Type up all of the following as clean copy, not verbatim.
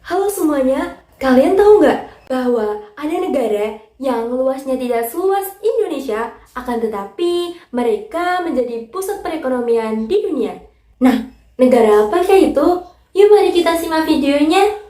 Halo semuanya, kalian tahu nggak bahwa ada negara yang luasnya tidak seluas Indonesia, akan tetapi mereka menjadi pusat perekonomian di dunia. Nah, negara apakah itu? Yuk mari kita simak videonya.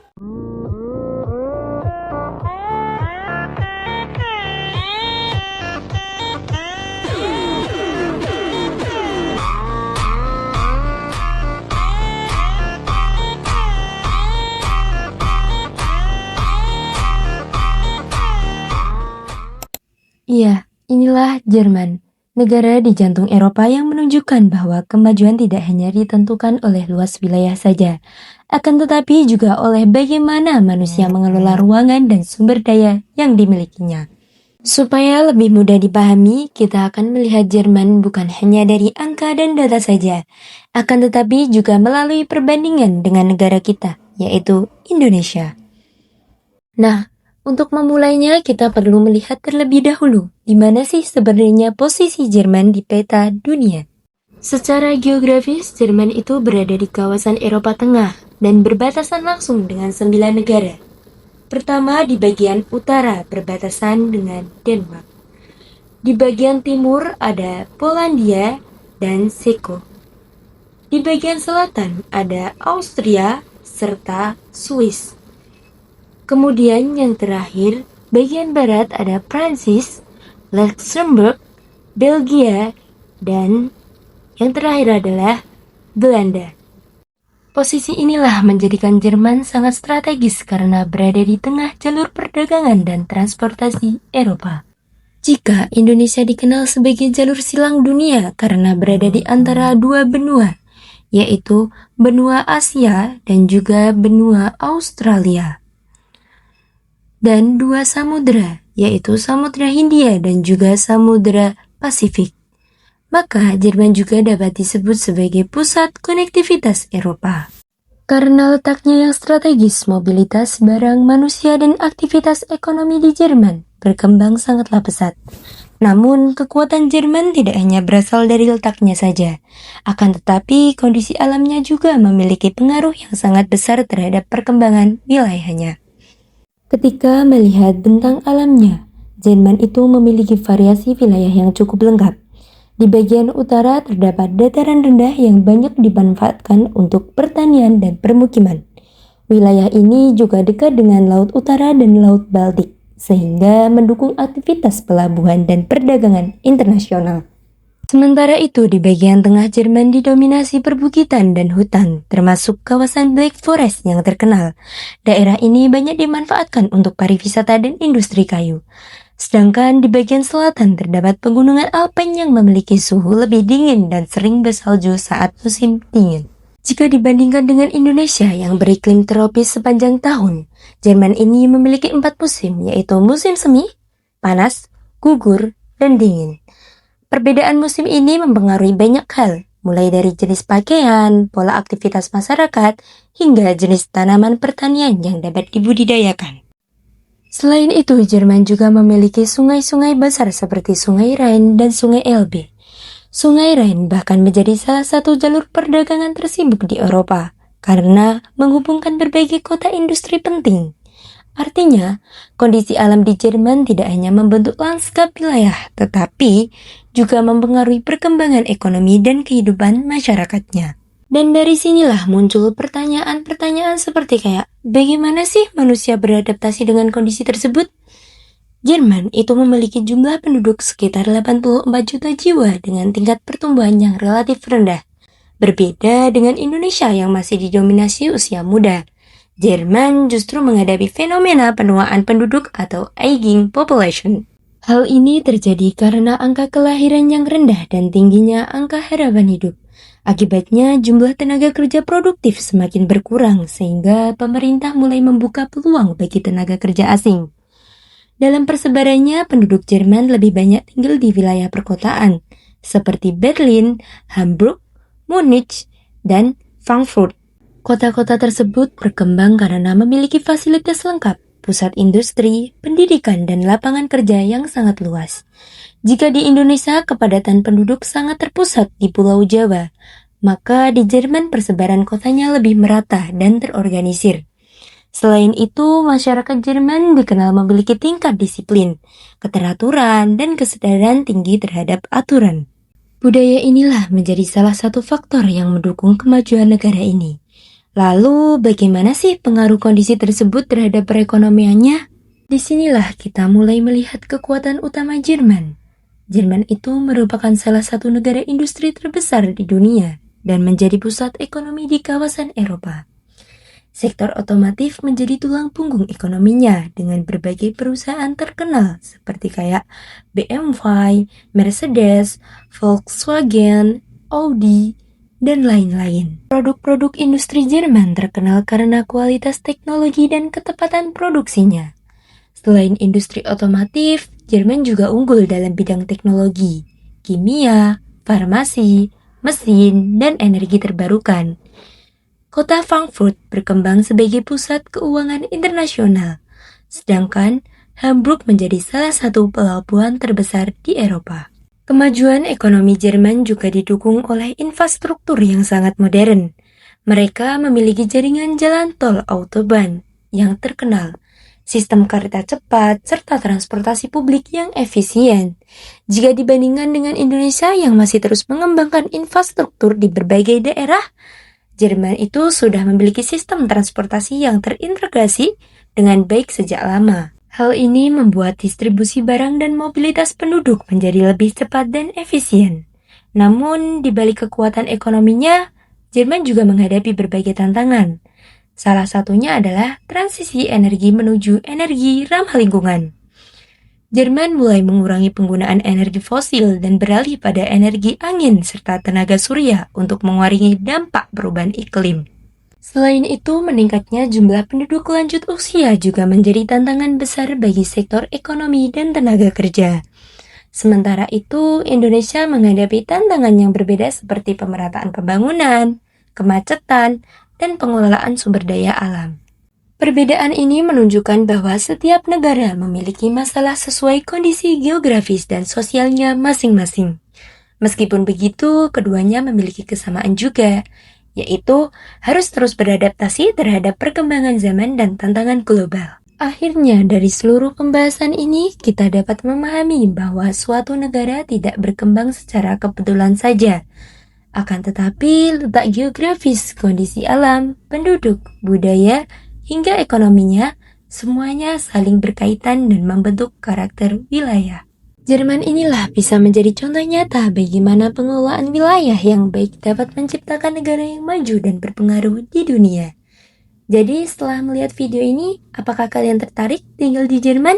Iya, inilah Jerman, negara di jantung Eropa yang menunjukkan bahwa kemajuan tidak hanya ditentukan oleh luas wilayah saja, akan tetapi juga oleh bagaimana manusia mengelola ruangan dan sumber daya yang dimilikinya. Supaya lebih mudah dipahami, kita akan melihat Jerman bukan hanya dari angka dan data saja, akan tetapi juga melalui perbandingan dengan negara kita, yaitu Indonesia. Nah, untuk memulainya, kita perlu melihat terlebih dahulu di mana sih sebenarnya posisi Jerman di peta dunia. Secara geografis, Jerman itu berada di kawasan Eropa Tengah dan berbatasan langsung dengan 9 negara. Pertama, di bagian utara berbatasan dengan Denmark. Di bagian timur ada Polandia dan Ceko. Di bagian selatan ada Austria serta Swiss. Kemudian yang terakhir, bagian barat ada Prancis, Luxembourg, Belgia, dan yang terakhir adalah Belanda. Posisi inilah menjadikan Jerman sangat strategis karena berada di tengah jalur perdagangan dan transportasi Eropa. Jika Indonesia dikenal sebagai jalur silang dunia karena berada di antara dua benua, yaitu benua Asia dan juga benua Australia. Dan dua samudera, yaitu Samudra Hindia dan juga Samudra Pasifik. Maka Jerman juga dapat disebut sebagai pusat konektivitas Eropa. Karena letaknya yang strategis, mobilitas barang, manusia, dan aktivitas ekonomi di Jerman berkembang sangatlah pesat. Namun, kekuatan Jerman tidak hanya berasal dari letaknya saja, akan tetapi kondisi alamnya juga memiliki pengaruh yang sangat besar terhadap perkembangan wilayahnya. Ketika melihat bentang alamnya, Jerman itu memiliki variasi wilayah yang cukup lengkap. Di bagian utara terdapat dataran rendah yang banyak dimanfaatkan untuk pertanian dan permukiman. Wilayah ini juga dekat dengan Laut Utara dan Laut Baltik, sehingga mendukung aktivitas pelabuhan dan perdagangan internasional. Sementara itu, di bagian tengah Jerman didominasi perbukitan dan hutan, termasuk kawasan Black Forest yang terkenal. Daerah ini banyak dimanfaatkan untuk pariwisata dan industri kayu. Sedangkan di bagian selatan terdapat pegunungan Alpen yang memiliki suhu lebih dingin dan sering bersalju saat musim dingin. Jika dibandingkan dengan Indonesia yang beriklim tropis sepanjang tahun, Jerman ini memiliki 4 musim, yaitu musim semi, panas, gugur, dan dingin. Perbedaan musim ini mempengaruhi banyak hal, mulai dari jenis pakaian, pola aktivitas masyarakat, hingga jenis tanaman pertanian yang dapat dibudidayakan. Selain itu, Jerman juga memiliki sungai-sungai besar seperti Sungai Rhine dan Sungai Elbe. Sungai Rhine bahkan menjadi salah satu jalur perdagangan tersibuk di Eropa, karena menghubungkan berbagai kota industri penting. Artinya, kondisi alam di Jerman tidak hanya membentuk lanskap wilayah, tetapi juga mempengaruhi perkembangan ekonomi dan kehidupan masyarakatnya. Dan dari sinilah muncul pertanyaan-pertanyaan seperti kayak, bagaimana sih manusia beradaptasi dengan kondisi tersebut? Jerman itu memiliki jumlah penduduk sekitar 84 juta jiwa dengan tingkat pertumbuhan yang relatif rendah. Berbeda dengan Indonesia yang masih didominasi usia muda. Jerman justru menghadapi fenomena penuaan penduduk atau aging population. Hal ini terjadi karena angka kelahiran yang rendah dan tingginya angka harapan hidup. Akibatnya jumlah tenaga kerja produktif semakin berkurang sehingga pemerintah mulai membuka peluang bagi tenaga kerja asing. Dalam persebarannya, penduduk Jerman lebih banyak tinggal di wilayah perkotaan seperti Berlin, Hamburg, Munich, dan Frankfurt. Kota-kota tersebut berkembang karena memiliki fasilitas lengkap, pusat industri, pendidikan, dan lapangan kerja yang sangat luas. Jika di Indonesia kepadatan penduduk sangat terpusat di Pulau Jawa, maka di Jerman persebaran kotanya lebih merata dan terorganisir. Selain itu, masyarakat Jerman dikenal memiliki tingkat disiplin, keteraturan, dan kesadaran tinggi terhadap aturan. Budaya inilah menjadi salah satu faktor yang mendukung kemajuan negara ini. Lalu, bagaimana sih pengaruh kondisi tersebut terhadap perekonomiannya? Disinilah kita mulai melihat kekuatan utama Jerman. Jerman itu merupakan salah satu negara industri terbesar di dunia dan menjadi pusat ekonomi di kawasan Eropa. Sektor otomotif menjadi tulang punggung ekonominya dengan berbagai perusahaan terkenal seperti kayak BMW, Mercedes, Volkswagen, Audi, dan lain-lain. Produk-produk industri Jerman terkenal karena kualitas teknologi dan ketepatan produksinya. Selain industri otomotif, Jerman juga unggul dalam bidang teknologi, kimia, farmasi, mesin, dan energi terbarukan. Kota Frankfurt berkembang sebagai pusat keuangan internasional, sedangkan Hamburg menjadi salah satu pelabuhan terbesar di Eropa. Kemajuan ekonomi Jerman juga didukung oleh infrastruktur yang sangat modern. Mereka memiliki jaringan jalan tol Autobahn yang terkenal, sistem kereta cepat, serta transportasi publik yang efisien. Jika dibandingkan dengan Indonesia yang masih terus mengembangkan infrastruktur di berbagai daerah, Jerman itu sudah memiliki sistem transportasi yang terintegrasi dengan baik sejak lama. Hal ini membuat distribusi barang dan mobilitas penduduk menjadi lebih cepat dan efisien. Namun, di balik kekuatan ekonominya, Jerman juga menghadapi berbagai tantangan. Salah satunya adalah transisi energi menuju energi ramah lingkungan. Jerman mulai mengurangi penggunaan energi fosil dan beralih pada energi angin serta tenaga surya untuk mengurangi dampak perubahan iklim. Selain itu, meningkatnya jumlah penduduk lanjut usia juga menjadi tantangan besar bagi sektor ekonomi dan tenaga kerja. Sementara itu, Indonesia menghadapi tantangan yang berbeda seperti pemerataan pembangunan, kemacetan, dan pengelolaan sumber daya alam. Perbedaan ini menunjukkan bahwa setiap negara memiliki masalah sesuai kondisi geografis dan sosialnya masing-masing. Meskipun begitu, keduanya memiliki kesamaan juga, yaitu harus terus beradaptasi terhadap perkembangan zaman dan tantangan global. Akhirnya, dari seluruh pembahasan ini, kita dapat memahami bahwa suatu negara tidak berkembang secara kebetulan saja. Akan tetapi, letak geografis, kondisi alam, penduduk, budaya, hingga ekonominya, semuanya saling berkaitan dan membentuk karakter wilayah. Jerman inilah bisa menjadi contoh nyata bagaimana pengelolaan wilayah yang baik dapat menciptakan negara yang maju dan berpengaruh di dunia. Jadi setelah melihat video ini, apakah kalian tertarik tinggal di Jerman?